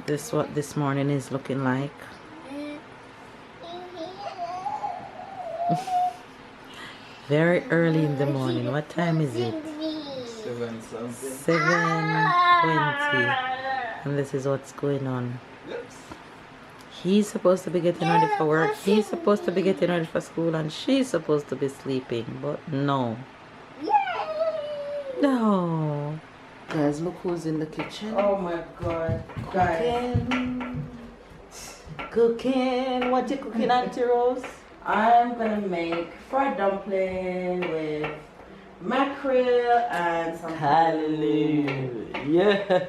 This is what this morning is looking like. Very early in the morning. What time is it? 7:20. And this is what's going on. He's supposed to be getting ready for work. He's supposed to be getting ready for school, and she's supposed to be sleeping. But no. No. Guys, look who's in the kitchen. Oh my god. Cooking. Cooking. What you cooking, Auntie Rose? I'm gonna make fried dumpling with mackerel and some Hallelujah. Yeah.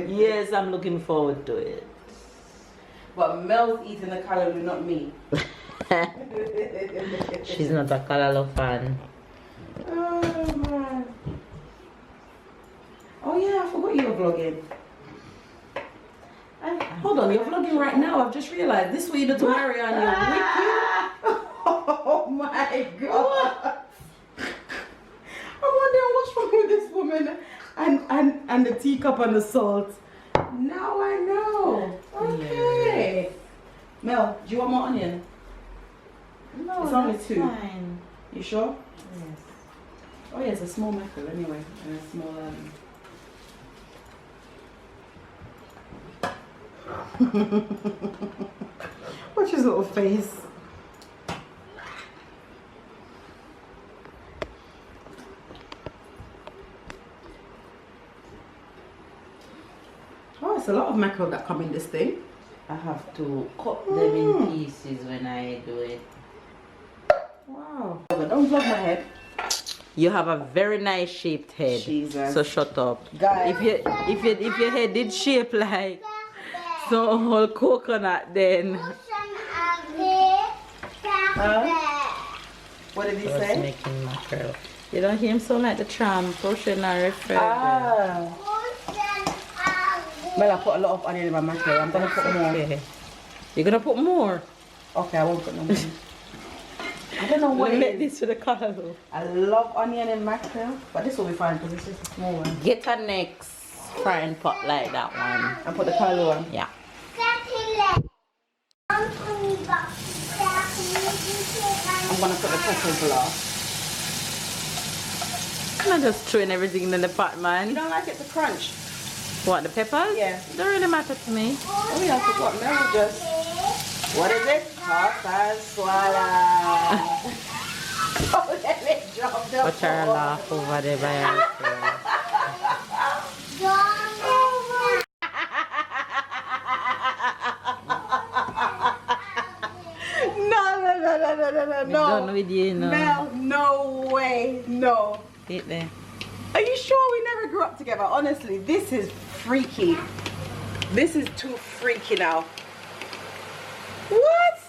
Yes, I'm looking forward to it. But Mel's eating the callaloo, not me. She's not a callaloo fan. Oh man. Oh yeah, I forgot you were vlogging. Hold on, you're vlogging right now. I've just realized this is what you do to Marianne. You're wicked. Oh my god. I'm wondering what's wrong with this woman and the teacup and the salt. Now I know. Okay. Mel, do you want more onion? No, it's only that's 2. Fine. You sure? Yes. Oh yeah, it's a small mackerel anyway, and a small Watch his little face. Oh, it's a lot of mackerel that come in this thing. I have to cut them in pieces when I do it. Wow. But don't vlog my head. You have a very nice shaped head. Jesus. So shut up. Guys. If your head did shape like some whole coconut, then What did he I was say? making mackerel. You don't hear him sound like the tramp, Russian or refer. Well, I put a lot of onion in my mackerel. I'm gonna put more. Okay. You're gonna put more? Okay, I won't put no more. I don't know what it Let is. this to the callaloo. I love onion and mackerel, but this will be fine because it's just a small one. Get a next frying pot like that one. And put the callaloo on. Yeah. I'm gonna put the peppers last. I'm not just throwing everything in the pot, man. You don't like it to crunch? What, the peppers? Yeah. Don't really matter to me. Oh yeah, I forgot. Mel just. What is it? Hot and swallow. Oh, let me drop the Watch her laugh over there by herself. No. Done with you, no. Mel, no way, no. Sit there. Are you sure we never grew up together? Honestly, this is freaky. This is too freaky now. What?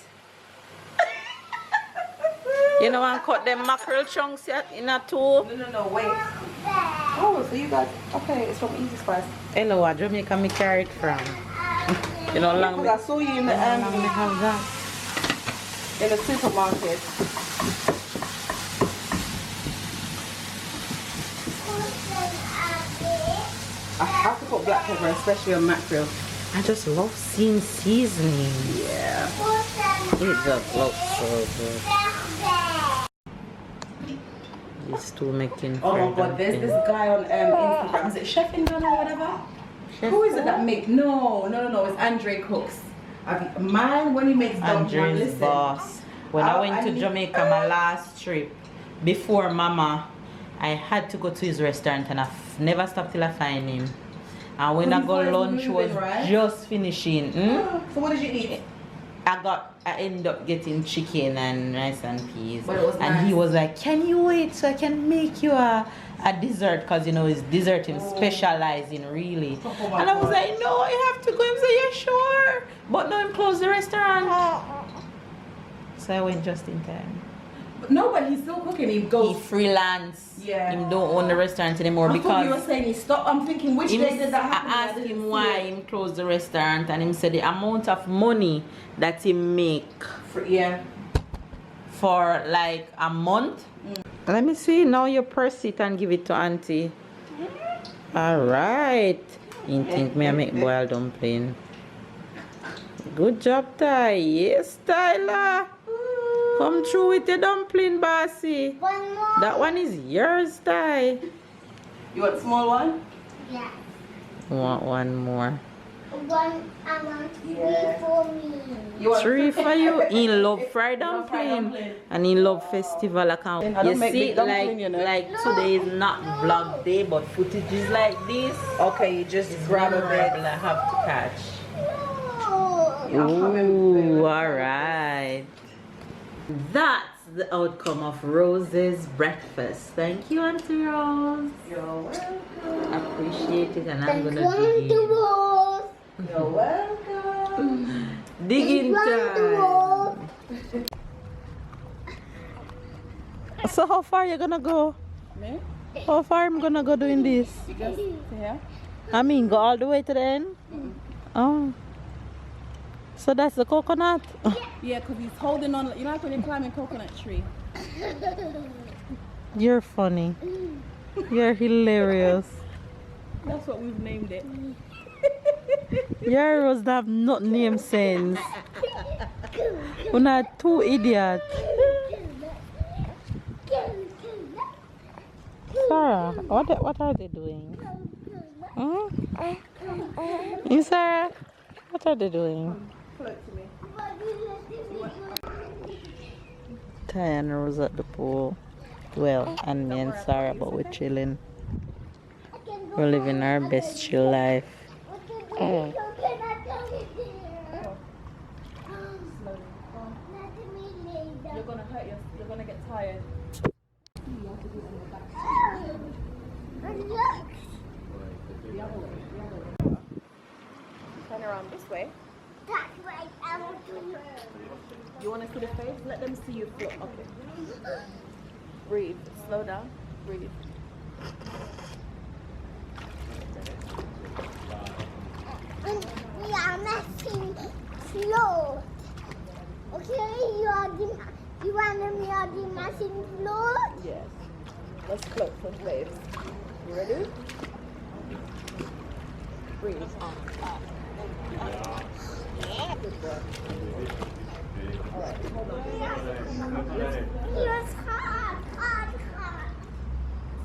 You know, I cut them mackerel chunks in a two. No, wait. Oh, so you got, okay, it's from Easy Spice. Hello, what Jamaica me carry it from? You know, long Because I saw you in the long me have that. in the supermarket. I have to put black pepper, especially on mackerel. I just love seeing seasoning. Yeah. It just looks so good. These two making Oh my fried god, there's dumpling. this guy on Instagram. Is it Chef England or whatever? Chef Who is it that make? No. It's Andre Cooks. Mine when he makes dumpling. Andre's Listen. boss. When I went to need- Jamaica, my last trip, before Mama, I had to go to his restaurant and I never stopped till I find him. And when I go before lunch moving, was right? just finishing. So what did you eat? I ended up getting chicken and rice and peas. But it was and nice. he was like, can you wait so I can make you a dessert? Because you know his dessert him specializing really. Oh my and I was God. like, no, I have to go. He said, yeah, sure. But no, him closed the restaurant. So I went just in time. No, but he's still cooking. He He goes. freelance. Yeah. Him don't own the restaurant anymore I thought you were because saying he stopped. I'm thinking which him, day did that I happen? asked didn't him see why it. him closed the restaurant and him said the amount of money that he make Yeah. for like a month. Let me see. Now you press it and give it to Auntie. All right. You think me I make boiled dumpling? Good job, Ty. Yes, Tyler. Come through with your dumpling, bossy. One more. That one is yours, Ty. You want small one? Yeah. Want one more? One, I want three Yeah. for me. You want 3 for you. He love fried You love fried dumpling. dumpling. And he love festival account. I don't You make see, big dumpling, you know. like today is not vlog day, but footage is like this. Okay, you just grab a bit. I have to catch. No. Ooh, alright. That's the outcome of Rose's breakfast. Thank you, Auntie Rose. You're welcome. Appreciate it, and I'm Thank gonna you, dig in. Rose. You're welcome. Digging time. So how far you gonna go? Me? How far I'm gonna go doing this? Just here. I mean, go all the way to the end? Oh. So that's the coconut? Yeah, because he's holding on. You know, like when you climb a coconut tree. You're funny. You're hilarious. That's what we've named it. Your Rose have not name sense. We're not two idiots. Sarah, what are they doing? Hmm? You Sarah, what are they doing? Ty and Rose at the pool. Well, and me and Sarah, but we're chilling. We're living our best chill life. You're You're gonna hurt you're gonna get tired. Turn around this way. That's right, I want to learn. You wanna see the face? Let them see you float. Okay. Breathe. Slow down. Breathe. We are messing float. Okay, you want me on the messing float? Yes. Let's float some waves. You ready? Breathe. Good boy. Alright, hold on. Yes, hot.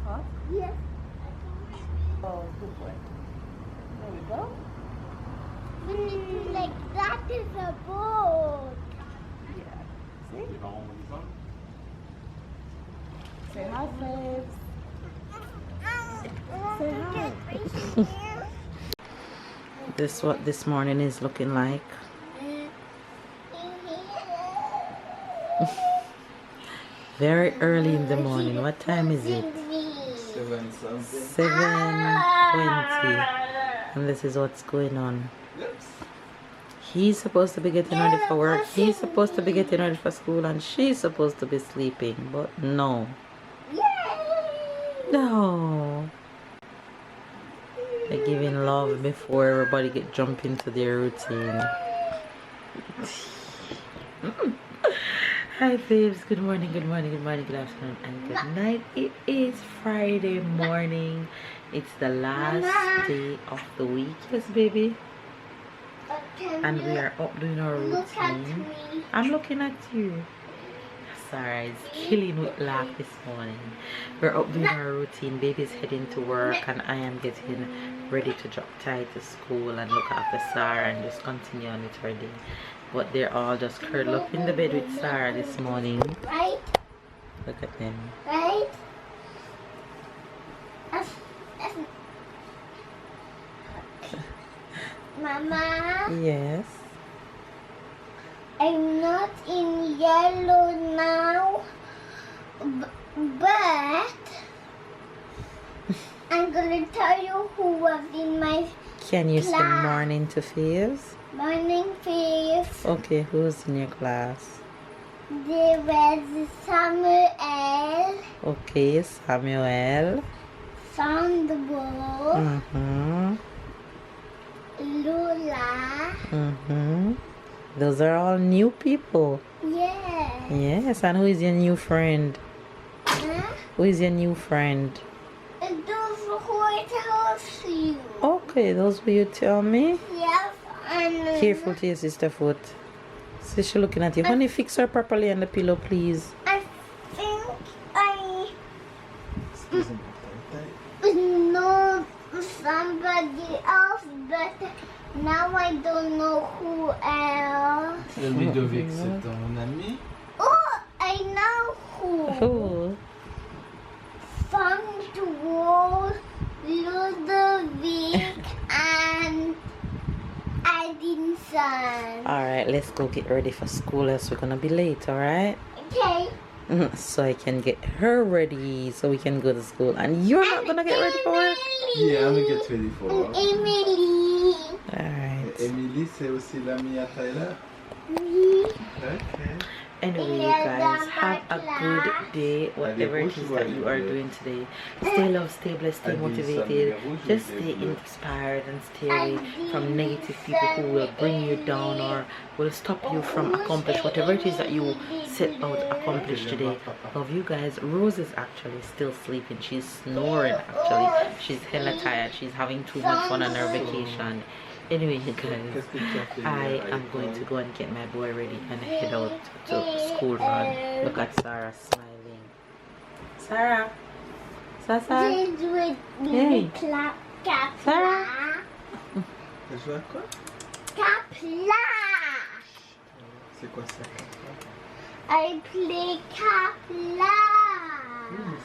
Huh? Yes. Oh, good boy. There we go. We need to like that is a boat. Yeah. See? Say hi, babes. Say hi. This is what this morning is looking like. Very early in the morning. What time is it? 7:20. And this is what's going on. He's supposed to be getting ready for work. He's supposed to be getting ready for school, and she's supposed to be sleeping. But no. No. They're giving love before everybody get jump into their routine. Hi babes, good morning, good morning, good morning, good afternoon, and good night. It is Friday morning. It's the last day of the week, yes baby. And we are up doing our Look at routine. me. I'm looking at you. Sarah is killing with laugh this morning. We're up doing our routine. Baby's heading to work, and I am getting ready to drop Ty to school and look after Sarah and just continue on with her day. But they're all just curled up in the bed with Sarah this morning. Right? Look at them. Right? Mama, Yes. I'm not in yellow now, but I'm gonna tell you who was in my Can you say class. morning to Faves? Morning face. Okay, who's in your class? There was Samuel, Okay, Samuel. Sandbo, Mm-hmm. Lula. Mm-hmm. Those are all new people. Yeah. Yes, and who is your new friend? Huh? Who is your new friend? And those who I tell you. Oh, Okay, those were you tell me. Yes, and Careful to your sister foot. See, she looking at you. Honey, fix her properly on the pillow, please. I think I Excuse me. Tight. know somebody else, but now I don't know who else. Ludovic, c'est ton ami? Oh, I know who. Oh. Sandro, Ludovic, and Edinson. Alright, let's go get ready for school, else we're gonna be late, alright? Okay. So I can get her ready so we can go to school. And you're not gonna get ready for work? Yeah, I'm gonna get ready for And work. Emily. Alright. Emily, c'est aussi l'ami à Tyler? Oui. Okay. Anyway, you guys, have a good day, whatever it is that you are doing today. Stay loved, stay blessed, stay motivated. Just stay inspired and stay away from negative people who will bring you down or will stop you from accomplish whatever it is that you set out to accomplish today. Love you guys. Rose is actually still sleeping. She's snoring actually. She's hella tired. She's having too much fun on her vacation. Anyway, you guys, I am going to go and get my boy ready and head out to school run. Look at Sarah smiling. Sarah. Sasa. Just with Hey. clap, clap, Sarah. clap. Tu joues à quoi? Caplash. C'est quoi ça? I play caplash.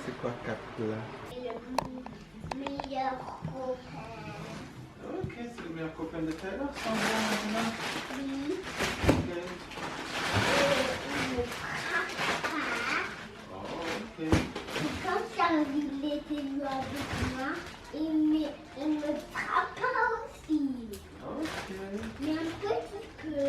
C'est quoi Capla? Meilleur copain. Ok, c'est le meilleur copain de Tyler, c'est un bon maintenant. Oui. Ok. Il me frappe pas. Oh, ok. Quand il était avec moi, il me frappe pas aussi. Ok. Mais un petit peu.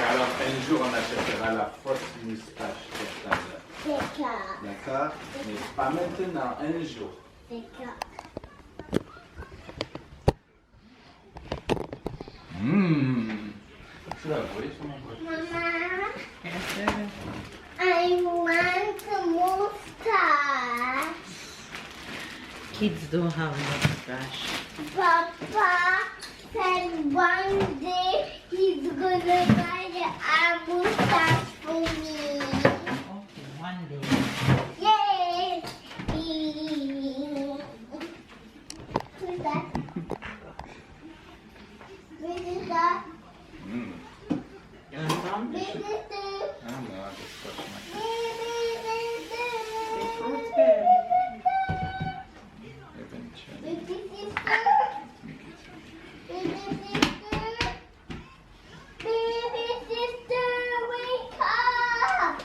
Alors un jour on achètera la fausse moustache pour ta mère. D'accord. D'accord? Mais pas maintenant, un jour. D'accord. Tu vas voir, sur mon boîte. Mama, I want a mustache. Kids don't have mustache. Papa said one day he's gonna buy a mustache for me. Okay, one day. Yay! Who's that? Who's that? You want some? Who's that? Ah non, je scotche ma It's fruits there. eventually. Baby sister, wake up!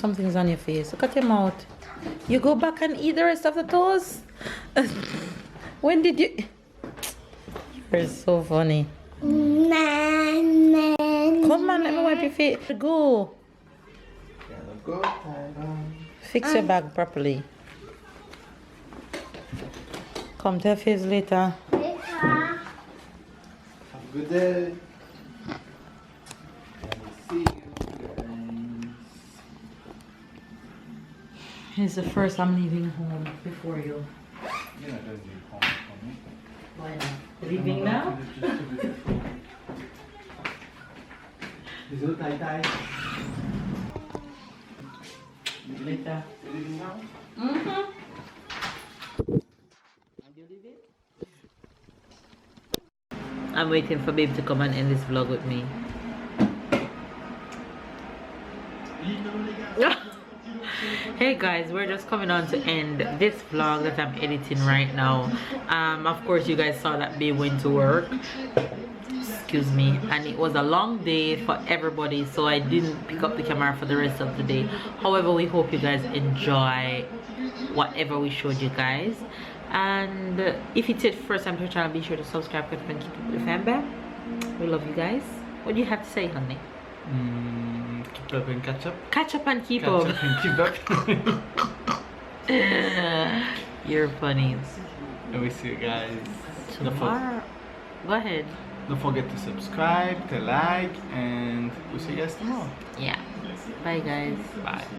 something's on your face. Look at your mouth. You go back and eat the rest of the toast? When did you? You're so funny. Come on, let me wipe your face. Go. Go, Tyler. Fix your bag properly. Come to your face later. Have a good day. See you guys. It's the first I'm leaving home before you. You're not going to be home for me. Why not? Leaving now? Is it tie? Later. You leaving now? Mm-hmm. I'm waiting for Babe to come and end this vlog with me. Hey guys, we're just coming on to end this vlog that I'm editing right now. Of course you guys saw that Babe went to work, excuse me, and it was a long day for everybody, so I didn't pick up the camera for the rest of the day. However, we hope you guys enjoy whatever we showed you guys, and if it's your first time to our channel, be sure to subscribe and keep it with the fam. We love you guys. What do you have to say, honey? Keep up and catch up. Catch up and keep Catch up. up and keep up. You're funny. And we see you guys Tomorrow. Go ahead. Don't forget to subscribe, to like, and we'll see you guys tomorrow. Yeah. Bye guys. Bye.